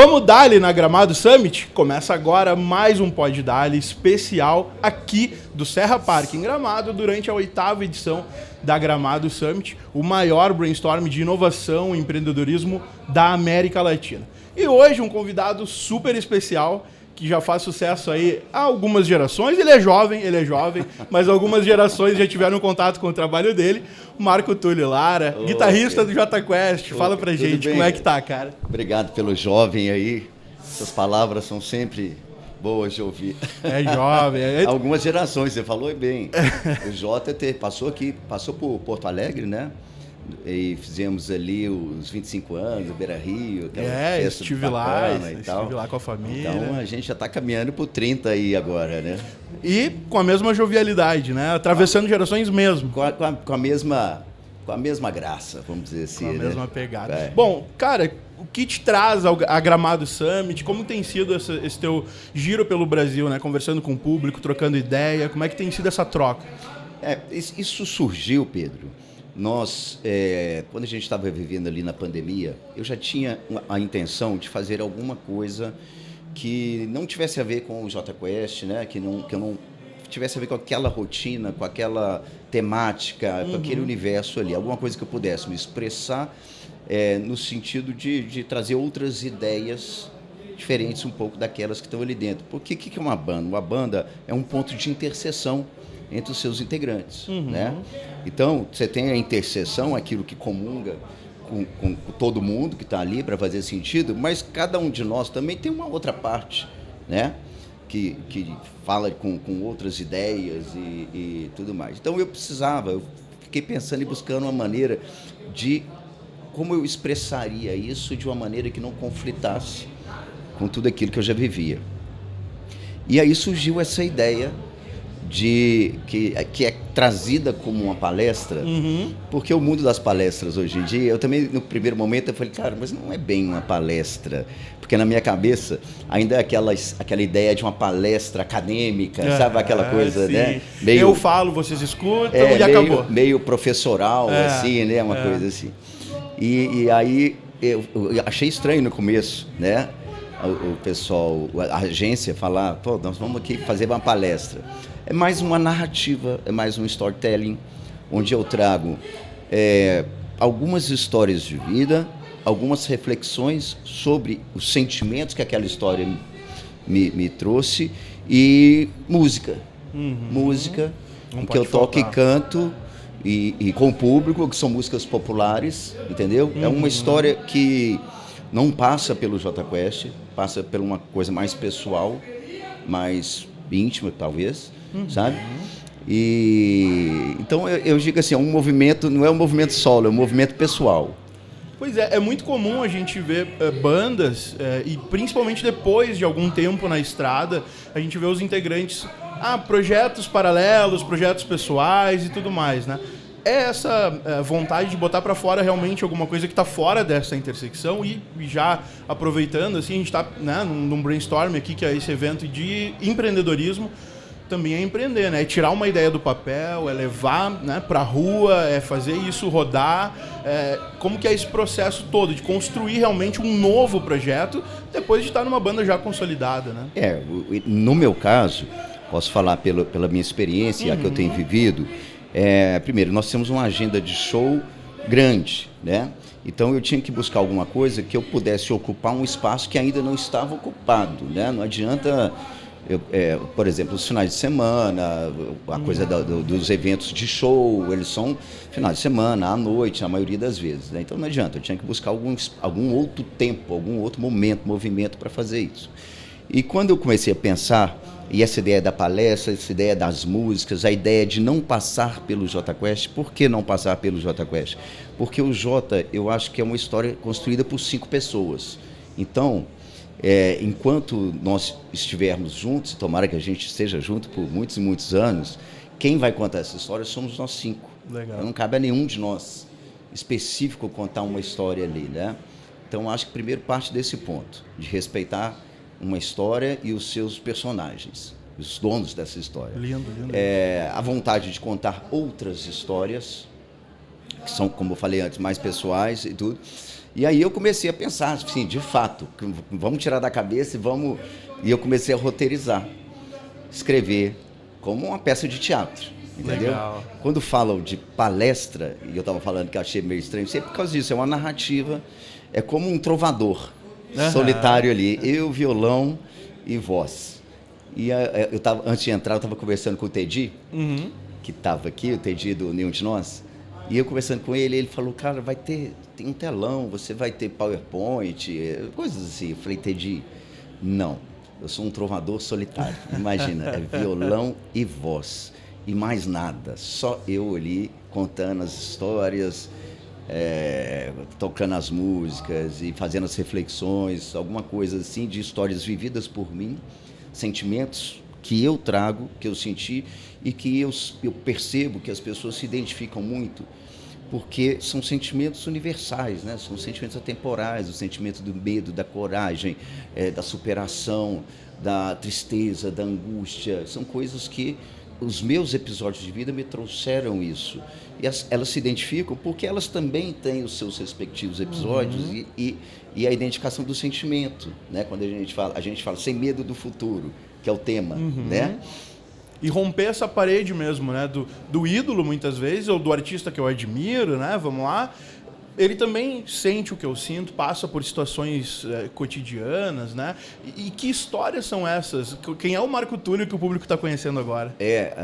Vamos dar-lhe na Gramado Summit? Começa agora mais um Pod Dali especial aqui do Serra Park em Gramado durante a 8ª edição da Gramado Summit, o maior brainstorm de inovação e empreendedorismo da América Latina. E hoje um convidado super especial que já faz sucesso aí há algumas gerações. Ele é jovem, mas algumas gerações já tiveram contato com o trabalho dele. Marco Túlio Lara, guitarrista do Jota Quest. Fala pra gente, como é que tá, cara? Obrigado pelo jovem aí. Essas palavras são sempre boas de ouvir. É jovem. Algumas gerações, você falou bem. O Jota passou por Porto Alegre, né? E fizemos ali os 25 anos, o Beira Rio, aquela festa estive lá com a família. Então a gente já está caminhando por 30 aí agora, né? E com a mesma jovialidade, né? Atravessando gerações mesmo. Com a mesma graça, vamos dizer assim. Com a né? mesma pegada. É. Bom, cara, o que te traz a Gramado Summit? Como tem sido esse teu giro pelo Brasil, né? Conversando com o público, trocando ideia. Como é que tem sido essa troca? Isso surgiu, Pedro. Nós, quando a gente estava vivendo ali na pandemia, eu já tinha a intenção de fazer alguma coisa que não tivesse a ver com o Jota Quest, né? Que eu não tivesse a ver com aquela rotina, com aquela temática, com aquele universo ali. Alguma coisa que eu pudesse me expressar no sentido de trazer outras ideias diferentes um pouco daquelas que estão ali dentro. Porque o que é uma banda? Uma banda é um ponto de interseção entre os seus integrantes, né? Então, você tem a interseção, aquilo que comunga com todo mundo que está ali para fazer sentido, mas cada um de nós também tem uma outra parte, né? Que fala com outras ideias e tudo mais. Então, eu fiquei pensando e buscando uma maneira de como eu expressaria isso de uma maneira que não conflitasse com tudo aquilo que eu já vivia. E aí surgiu essa ideia que é trazida como uma palestra, porque o mundo das palestras hoje em dia, eu também no primeiro momento eu falei, cara, mas não é bem uma palestra, porque na minha cabeça ainda é aquela ideia de uma palestra acadêmica, sabe aquela coisa, sim. né? Eu falo, vocês escutam e acabou. Meio professoral, assim, né? Uma coisa assim. E aí eu achei estranho no começo, né? O pessoal, a agência falar, pô, nós vamos aqui fazer uma palestra. É mais uma narrativa, é mais um storytelling, onde eu trago algumas histórias de vida, algumas reflexões sobre os sentimentos que aquela história me trouxe e música. Música, em que eu toco e canto e com o público, que são músicas populares, entendeu? É uma história que não passa pelo Jota Quest, passa por uma coisa mais pessoal, mais íntima, talvez, sabe? E então eu digo assim, é um movimento, não é um movimento solo, é um movimento pessoal. Pois é muito comum a gente ver bandas, e principalmente depois de algum tempo na estrada, a gente vê os integrantes, projetos paralelos, projetos pessoais e tudo mais, né? Essa vontade de botar para fora realmente alguma coisa que está fora dessa intersecção e já aproveitando, assim, a gente está, né, num brainstorm aqui, que é esse evento de empreendedorismo, também é empreender, né? É tirar uma ideia do papel, é levar, né, para a rua, é fazer isso rodar. Como que é esse processo todo de construir realmente um novo projeto depois de estar numa banda já consolidada, né? No meu caso, posso falar pela minha experiência, a que eu tenho vivido. Primeiro, nós temos uma agenda de show grande, né? Então eu tinha que buscar alguma coisa que eu pudesse ocupar um espaço que ainda não estava ocupado, né? Não adianta, por exemplo, os finais de semana, a coisa dos eventos de show, eles são finais de semana, à noite, na maioria das vezes, né? Então não adianta, eu tinha que buscar algum outro tempo, algum outro movimento para fazer isso. E quando eu comecei a pensar, e essa ideia da palestra, essa ideia das músicas, a ideia de não passar pelo Jota Quest. Por que não passar pelo Jota Quest? Porque o Jota, eu acho que é uma história construída por 5 pessoas. Então, enquanto nós estivermos juntos, tomara que a gente esteja junto por muitos e muitos anos, quem vai contar essa história somos nós 5. Legal. Não cabe a nenhum de nós específico contar uma história ali, né? Então, acho que primeiro parte desse ponto, de respeitar uma história e os seus personagens, os donos dessa história. Lindo. A vontade de contar outras histórias, que são, como eu falei antes, mais pessoais e tudo. E aí eu comecei a pensar, assim, de fato, vamos tirar da cabeça e vamos... E eu comecei a roteirizar, escrever, como uma peça de teatro, entendeu? Legal. Quando falam de palestra, e eu estava falando que eu achei meio estranho, sempre por causa disso, é uma narrativa, é como um trovador solitário ali, eu, violão e voz. E eu tava, antes de entrar, eu estava conversando com o Teddy, que estava aqui, o Teddy do Nenhum de Nós, e eu conversando com ele, ele falou, cara, tem um telão, você vai ter PowerPoint, coisas assim. Eu falei, Teddy, não, eu sou um trovador solitário, imagina, é violão e voz, e mais nada, só eu ali contando as histórias, tocando as músicas e fazendo as reflexões, alguma coisa assim de histórias vividas por mim, sentimentos que eu trago, que eu senti e que eu percebo que as pessoas se identificam muito, porque são sentimentos universais, né? São sentimentos atemporais, o sentimento do medo, da coragem, da superação, da tristeza, da angústia. São coisas que os meus episódios de vida me trouxeram isso. E elas se identificam porque elas também têm os seus respectivos episódios e a identificação do sentimento, né? Quando a gente fala sem medo do futuro, que é o tema, né? E romper essa parede mesmo, né? Do ídolo, muitas vezes, ou do artista que eu admiro, né? Vamos lá. Ele também sente o que eu sinto, passa por situações cotidianas, né? E que histórias são essas? Quem é o Marco Túlio que o público está conhecendo agora?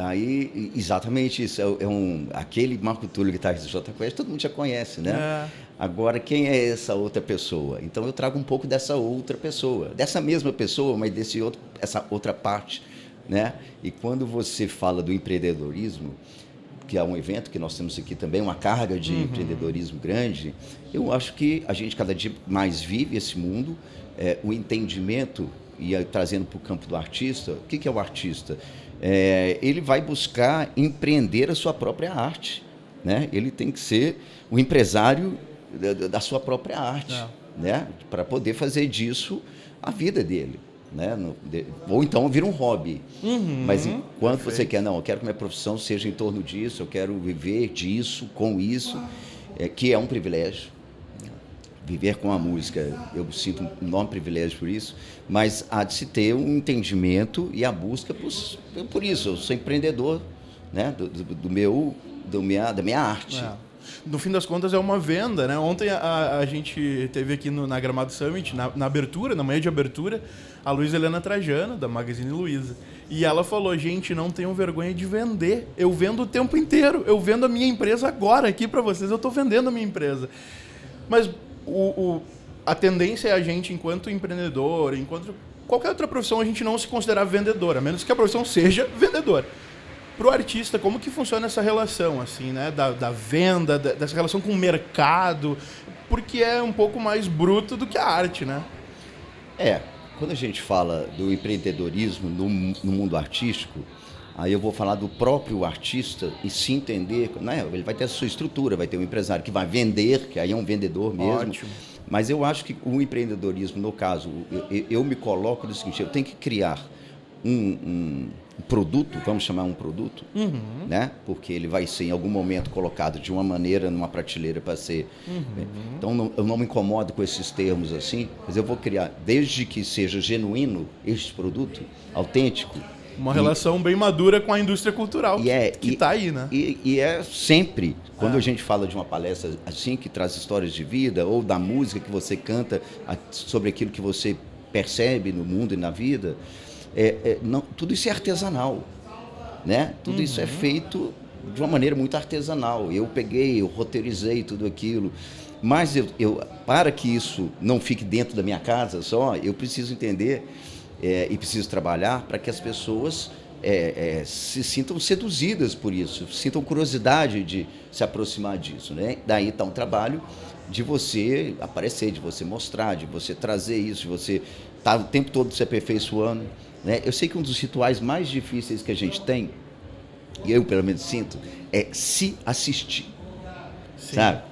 Aí, exatamente isso. Aquele Marco Túlio, guitarrista do Jota Quest, todo mundo já conhece, né? Agora, quem é essa outra pessoa? Então, eu trago um pouco dessa outra pessoa. Dessa mesma pessoa, mas essa outra parte, né? E quando você fala do empreendedorismo, que é um evento que nós temos aqui também, uma carga de empreendedorismo grande, eu acho que a gente cada dia mais vive esse mundo, o entendimento, e aí, trazendo para o campo do artista, o que é o artista? Ele vai buscar empreender a sua própria arte, né? Ele tem que ser o empresário da sua própria arte, né? Para poder fazer disso a vida dele. Né? Ou então vira um hobby. Mas enquanto você quer, não, eu quero que minha profissão seja em torno disso, eu quero viver disso, com isso, que é um privilégio. Viver com a música, eu sinto um enorme privilégio por isso, mas há de se ter um entendimento e a busca por isso. Eu sou empreendedor, né? Da minha arte. No fim das contas é uma venda, né? Ontem a gente teve aqui na Gramado Summit, na abertura, na manhã de abertura, a Luísa Helena Trajano, da Magazine Luiza. E ela falou, gente, não tenham vergonha de vender. Eu vendo o tempo inteiro. Eu vendo a minha empresa agora aqui para vocês. Eu estou vendendo a minha empresa. Mas a tendência é a gente, enquanto empreendedor, enquanto qualquer outra profissão, a gente não se considerar vendedor, a menos que a profissão seja vendedor. Para o artista, como que funciona essa relação, assim, né? Da venda, dessa relação com o mercado, porque é um pouco mais bruto do que a arte, né? Quando a gente fala do empreendedorismo no mundo artístico, aí eu vou falar do próprio artista e se entender, né? Ele vai ter a sua estrutura, vai ter um empresário que vai vender, que aí é um vendedor mesmo. Ótimo. Mas eu acho que o empreendedorismo, no caso, eu me coloco no seguinte, eu tenho que criar um produto, vamos chamar um produto, né? Porque ele vai ser em algum momento colocado de uma maneira numa prateleira para ser. Então eu não me incomodo com esses termos assim, mas eu vou criar, desde que seja genuíno este produto, autêntico. Uma relação bem madura com a indústria cultural que está aí, né? E é sempre, quando a gente fala de uma palestra assim, que traz histórias de vida, ou da música que você canta sobre aquilo que você percebe no mundo e na vida, tudo isso é artesanal, né? Tudo isso é feito de uma maneira muito artesanal. Eu roteirizei tudo aquilo, mas para que isso não fique dentro da minha casa só, eu preciso entender e preciso trabalhar para que as pessoas se sintam seduzidas por isso, sintam curiosidade de se aproximar disso, né? Daí está um trabalho de você aparecer, de você mostrar, de você trazer isso, de você estar o tempo todo se aperfeiçoando, né? Eu sei que um dos rituais mais difíceis que a gente tem, e eu pelo menos sinto, é se assistir. Sim, sabe?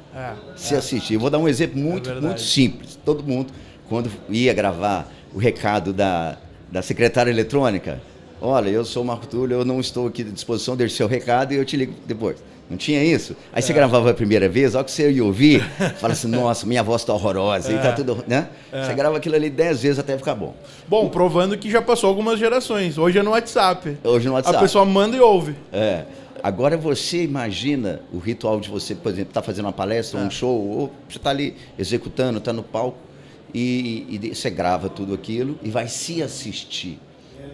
Se assistir. Eu vou dar um exemplo muito simples. Todo mundo, quando ia gravar o recado da secretária eletrônica, olha, eu sou o Marco Túlio, eu não estou aqui à disposição, deixe seu recado e eu te ligo depois. Não tinha isso? Aí você gravava a primeira vez, ó que você ia ouvir, fala assim, nossa, minha voz tá horrorosa, e tá tudo, né? Você grava aquilo ali 10 vezes até ficar bom. Bom, provando que já passou algumas gerações. Hoje é no WhatsApp. Hoje no WhatsApp. A pessoa manda e ouve. Agora você imagina o ritual de você, por exemplo, tá fazendo uma palestra, um show, ou você tá ali executando, tá no palco, e você grava tudo aquilo e vai se assistir,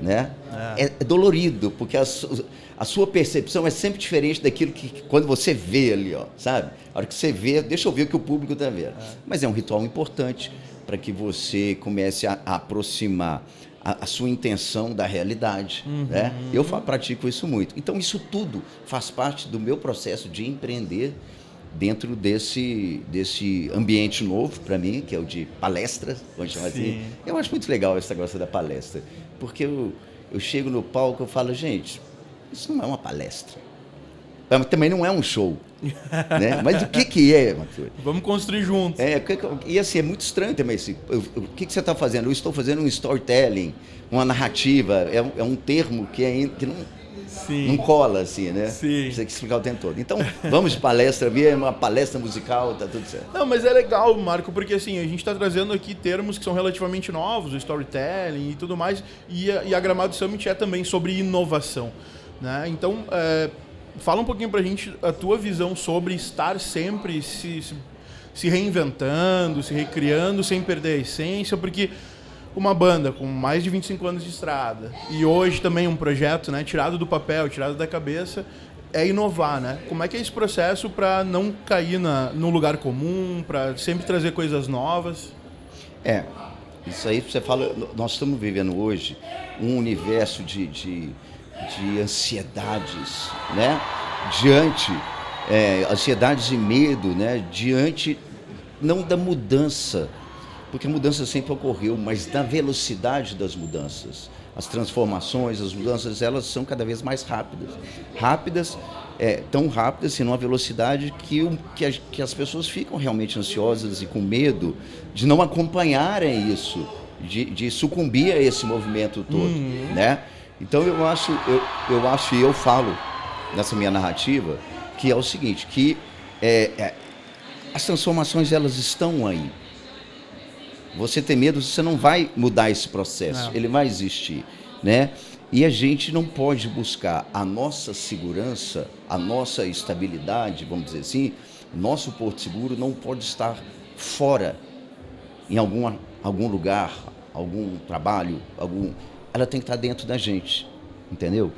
né? É dolorido, porque a sua percepção é sempre diferente daquilo que quando você vê ali, ó, sabe? A hora que você vê, deixa eu ver o que o público está vendo. Mas é um ritual importante para que você comece a aproximar a sua intenção da realidade, né? Eu pratico isso muito. Então, isso tudo faz parte do meu processo de empreender dentro desse ambiente novo para mim, que é o de palestras, vamos chamar assim. Eu acho muito legal esse negócio da palestra, porque eu chego no palco e falo, gente, isso não é uma palestra. Também não é um show. Né? Mas o que é, Matheus? Vamos construir juntos. E assim, é muito estranho também. Assim, o que você está fazendo? Eu estou fazendo um storytelling, uma narrativa. É um termo que não cola, assim, né? Sim. Você tem que explicar o tempo todo. Então, vamos de palestra, é uma palestra musical, tá tudo certo. Não, mas é legal, Marco, porque assim, a gente está trazendo aqui termos que são relativamente novos, o storytelling e tudo mais, e a Gramado Summit é também sobre inovação, né? Então, fala um pouquinho pra gente a tua visão sobre estar sempre se reinventando, se recriando, sem perder a essência, porque uma banda com mais de 25 anos de estrada e hoje também um projeto, né, tirado do papel, tirado da cabeça, é inovar, né? Como é que é esse processo para não cair no lugar comum, para sempre trazer coisas novas? Isso aí você fala, nós estamos vivendo hoje um universo de ansiedades, né? Ansiedades e medo, né? Diante não da mudança, porque a mudança sempre ocorreu, mas da velocidade das mudanças. As transformações, as mudanças, elas são cada vez mais rápidas, tão rápidas, assim, numa velocidade que as pessoas ficam realmente ansiosas e com medo de não acompanharem isso, de sucumbir a esse movimento todo, né? Então eu acho e eu falo nessa minha narrativa que é o seguinte, que as transformações elas estão aí. Você tem medo, você não vai mudar esse processo, ele vai existir, né? E a gente não pode buscar a nossa segurança, a nossa estabilidade, vamos dizer assim, nosso porto seguro não pode estar fora, em algum lugar, algum trabalho, ela tem que estar dentro da gente, entendeu?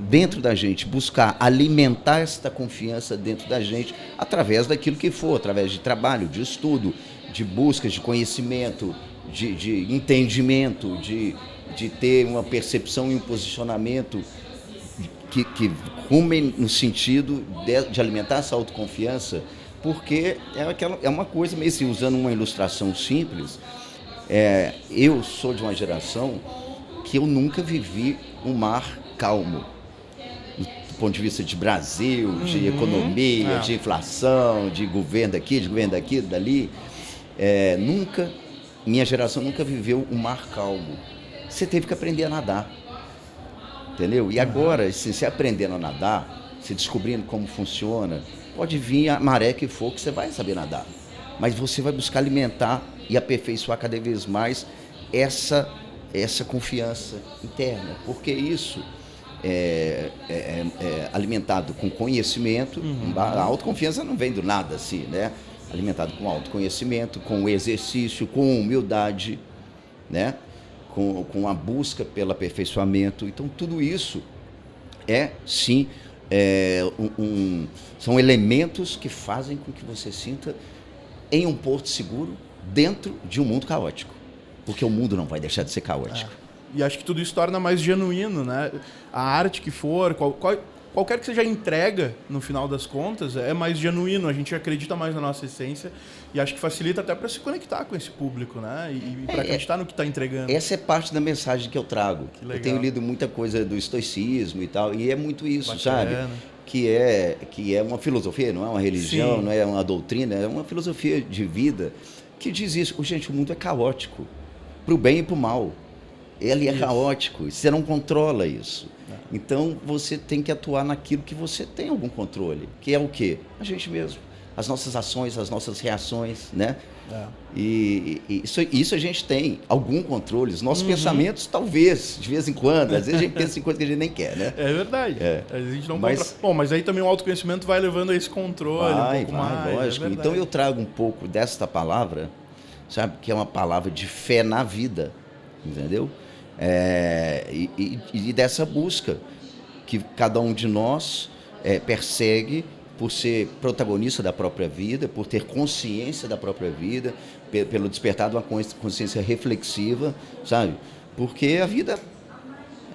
Dentro da gente, buscar alimentar esta confiança dentro da gente através daquilo que for, através de trabalho, de estudo, de busca de conhecimento, de entendimento, de ter uma percepção e um posicionamento que rumem no sentido de alimentar essa autoconfiança, porque é uma coisa, meio assim, usando uma ilustração simples, eu sou de uma geração que eu nunca vivi um mar calmo, do ponto de vista de Brasil, de economia, de inflação, de governo daqui, de governo daqui, dali. Minha geração nunca viveu um mar calmo. Você teve que aprender a nadar, entendeu? E agora, assim, você aprendendo a nadar, você descobrindo como funciona, pode vir a maré que for que você vai saber nadar, mas você vai buscar alimentar e aperfeiçoar cada vez mais essa confiança interna, porque isso é alimentado com conhecimento. A autoconfiança não vem do nada assim, né? Alimentado com autoconhecimento, com exercício, com humildade, né? Com a busca pelo aperfeiçoamento. Então, tudo isso sim, são elementos que fazem com que você sinta em um porto seguro dentro de um mundo caótico. Porque o mundo não vai deixar de ser caótico. E acho que tudo isso torna mais genuíno, né? A arte que for, qualquer que seja a entrega, no final das contas, é mais genuíno, a gente acredita mais na nossa essência e acho que facilita até para se conectar com esse público, né? E para acreditar no que está entregando. Essa é parte da mensagem que eu trago. Eu tenho lido muita coisa do estoicismo e tal, e é muito isso, bacana, sabe? Que é uma filosofia, não é uma religião, Sim. não é uma doutrina, é uma filosofia de vida que diz isso. Gente, o mundo é caótico, para o bem e para o mal. Ele é caótico, você não controla isso. Então, você tem que atuar naquilo que você tem algum controle, que é o quê? A gente mesmo. As nossas ações, as nossas reações, né? E isso a gente tem algum controle. Os nossos pensamentos, talvez, de vez em quando. Às vezes a gente pensa em coisas que a gente nem quer, né? É verdade. A gente não Bom, mas aí também o autoconhecimento vai levando a esse controle um pouco mais. Lógico. Então eu trago um pouco desta palavra, sabe? Que é uma palavra de fé na vida, entendeu? E dessa busca que cada um de nós persegue por ser protagonista da própria vida, por ter consciência da própria vida, pelo despertar de uma consciência reflexiva, sabe? Porque a vida,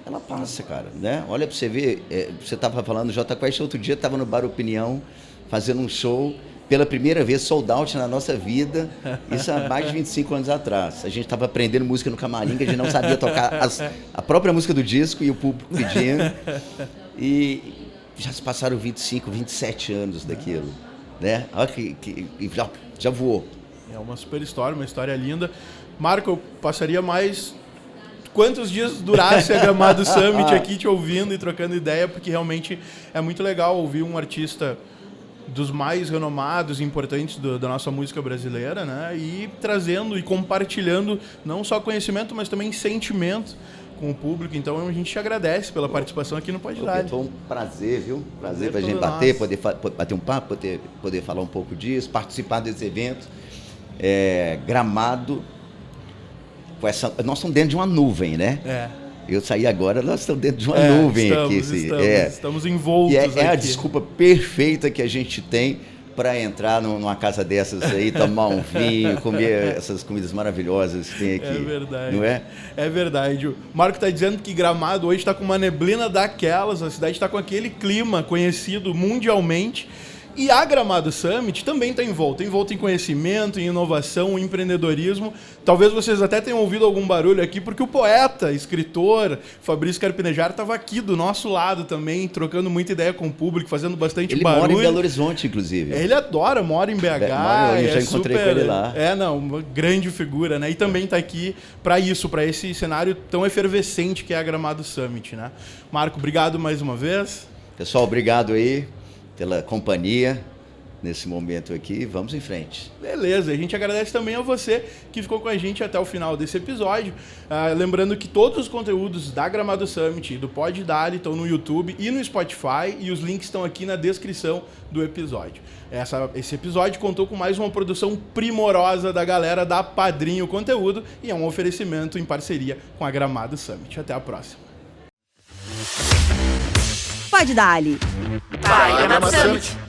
ela passa, cara, né? Olha pra você ver, você estava falando, Jota Quest, outro dia estava no Bar Opinião, fazendo um show, pela primeira vez, sold out na nossa vida, isso há mais de 25 anos atrás. A gente estava aprendendo música no camarim, que a gente não sabia tocar a própria música do disco e o público pedindo. E já se passaram 25, 27 anos daquilo, né? Olha que já voou. É uma super história, uma história linda. Marco, eu passaria mais quantos dias durasse a Gramado Summit aqui te ouvindo e trocando ideia, porque realmente é muito legal ouvir um artista dos mais renomados e importantes da nossa música brasileira, né? E trazendo e compartilhando não só conhecimento, mas também sentimento com o público. Então a gente te agradece pela participação aqui no Pode Dar. Foi um prazer, viu? Prazer pra gente bater, poder bater um papo, poder falar um pouco disso, participar desse evento. Gramado, nós estamos dentro de uma nuvem, né? Eu saí agora, nós estamos dentro de uma nuvem aqui. Estamos envoltos aqui. A desculpa perfeita que a gente tem para entrar numa casa dessas aí, tomar um vinho, comer essas comidas maravilhosas que tem aqui. É verdade. Não é? É verdade. O Marco está dizendo que Gramado hoje está com uma neblina daquelas, a cidade está com aquele clima conhecido mundialmente. E a Gramado Summit também está envolta em conhecimento, em inovação, em empreendedorismo. Talvez vocês até tenham ouvido algum barulho aqui, porque o poeta, escritor, Fabrício Carpinejar estava aqui do nosso lado também, trocando muita ideia com o público, fazendo bastante barulho. Ele mora em Belo Horizonte, inclusive. Ele mora em BH. Eu já encontrei com ele lá. Uma grande figura, né? E também está aqui para isso, para esse cenário tão efervescente que é a Gramado Summit, né? Marco, obrigado mais uma vez. Pessoal, obrigado aí pela companhia nesse momento aqui. Vamos em frente. Beleza, a gente agradece também a você que ficou com a gente até o final desse episódio. Lembrando que todos os conteúdos da Gramado Summit e do Pode Dar estão no YouTube e no Spotify, e os links estão aqui na descrição do episódio. Esse episódio contou com mais uma produção primorosa da galera da Padrinho Conteúdo, e é um oferecimento em parceria com a Gramado Summit. Até a próxima. Pode dar-lhe. Vai, Gramado Summit.